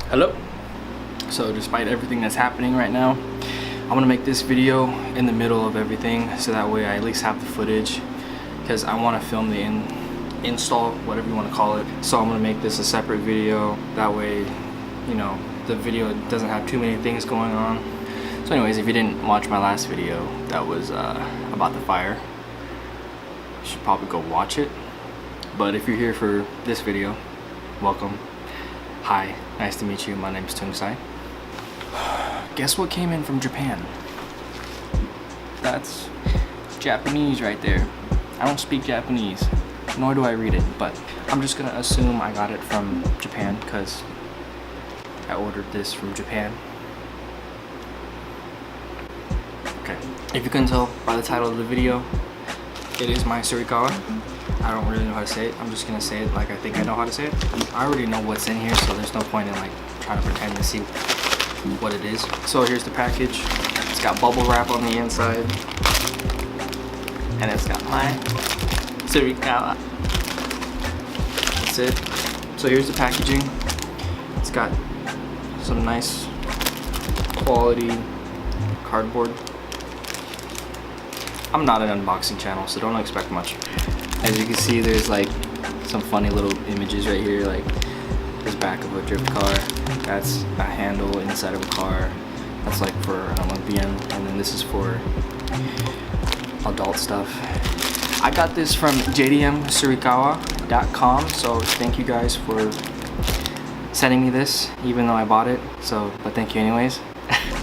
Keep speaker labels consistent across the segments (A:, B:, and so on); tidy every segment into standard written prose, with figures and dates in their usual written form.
A: Hello. So despite everything that's happening right now, I'm gonna make this video in the middle of everything so that way I at least have the footage, because I want to film the install, whatever you want to call it. So I'm gonna make this a separate video, that way, you know, the video doesn't have too many things going on. So anyways, if you didn't watch my last video that was about the fire, you should probably go watch it. But if you're here for this video, welcome. Hi, nice to meet you. My name's Thoungsai. Guess what came in from Japan? That's Japanese right there. I don't speak Japanese, nor do I read it, but I'm just gonna assume I got it from Japan because I ordered this from Japan. Okay, if you couldn't tell by the title of the video, it is My Tsurikawa. I don't really know how to say it. I'm just gonna say it like I think I know how to say it. I already know what's in here, so there's no point in like trying to pretend to see what it is. So here's the package. It's got bubble wrap on the inside, and it's got My Tsurikawa. That's it. So here's the packaging. It's got some nice quality cardboard. I'm not an unboxing channel, so don't expect much. As you can see, there's like some funny little images right here, like this back of a drift car. That's a handle inside of a car. That's like for an Olympian, and then this is for adult stuff. I got this from jdmtsurikawa.com, so thank you guys for sending me this, even though I bought it. So, but thank you anyways.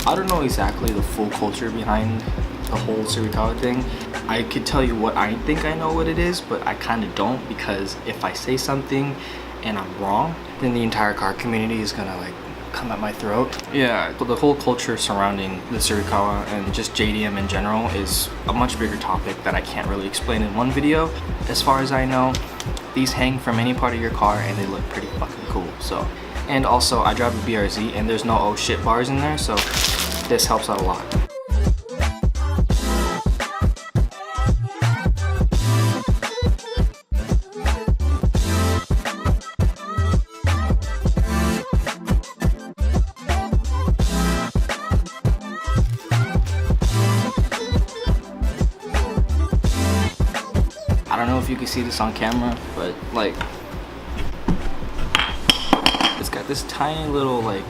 A: I don't know exactly the full culture behind the whole Tsurikawa thing. I could tell you what I think I know what it is, but I kind of don't, because if I say something and I'm wrong, then the entire car community is gonna like come at my throat. Yeah, but the whole culture surrounding the Tsurikawa and just JDM in general is a much bigger topic that I can't really explain in one video. As far as I know, these hang from any part of your car and they look pretty fucking cool. So, and also I drive a BRZ and there's no oh shit bars in there, so this helps out a lot. I don't know if you can see this on camera, but like it's got this tiny little, like,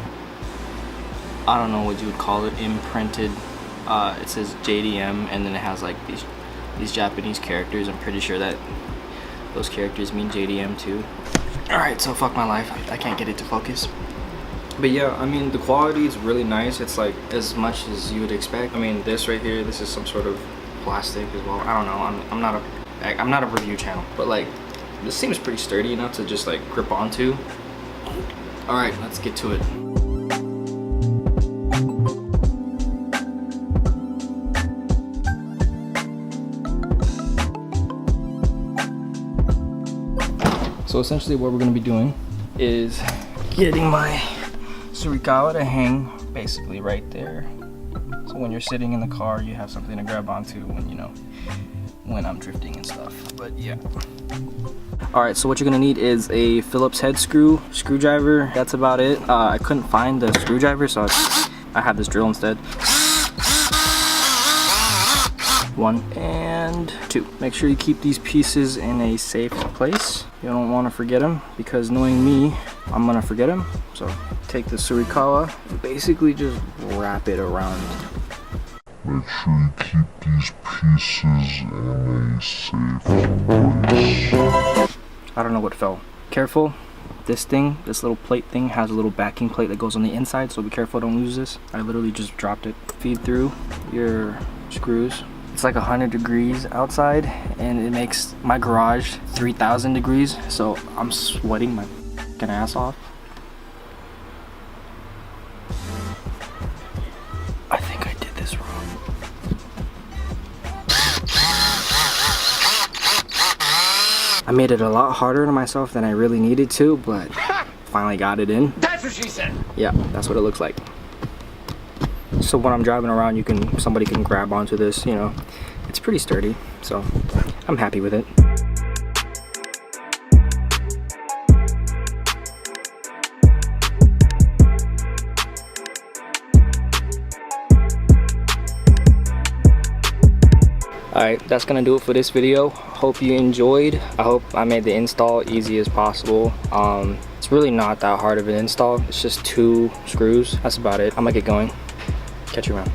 A: I don't know what you would call it, imprinted, it says JDM, and then it has like these Japanese characters. I'm pretty sure that those characters mean JDM too. Alright, so fuck my life, I can't get it to focus. But yeah, I mean, the quality is really nice. It's like as much as you would expect. I mean, this right here, this is some sort of plastic as well. I don't know, I'm not a review channel, but like this seems pretty sturdy enough to just like grip onto. All right, let's get to it. So essentially what we're going to be doing is getting my Tsurikawa to hang basically right there. So when you're sitting in the car, you have something to grab onto when, you know, when I'm drifting and stuff. But yeah. Alright, so what you're gonna need is a Phillips head screwdriver. That's about it. I couldn't find the screwdriver, so I have this drill instead. 1 and 2. Make sure you keep these pieces in a safe place. You don't want to forget them, because knowing me, I'm gonna forget them. So take the Tsurikawa and basically just wrap it around.
B: Make sure you keep these pieces in a safe place.
A: I don't know what fell. Careful. This thing, this little plate thing, has a little backing plate that goes on the inside, so be careful, don't lose this. I literally just dropped it. Feed through your screws. It's like 100 degrees outside, and it makes my garage 3,000 degrees, so I'm sweating my fucking ass off. I think I did this wrong. I made it a lot harder on myself than I really needed to, but finally got it in.
C: That's what she said.
A: Yeah, that's what it looks like. So when I'm driving around, somebody can grab onto this, you know. It's pretty sturdy, so I'm happy with it. Alright, that's gonna do it for this video. Hope you enjoyed. I hope I made the install easy as possible. It's really not that hard of an install. It's just 2 screws. That's about it. I'm gonna get going. Catch you around.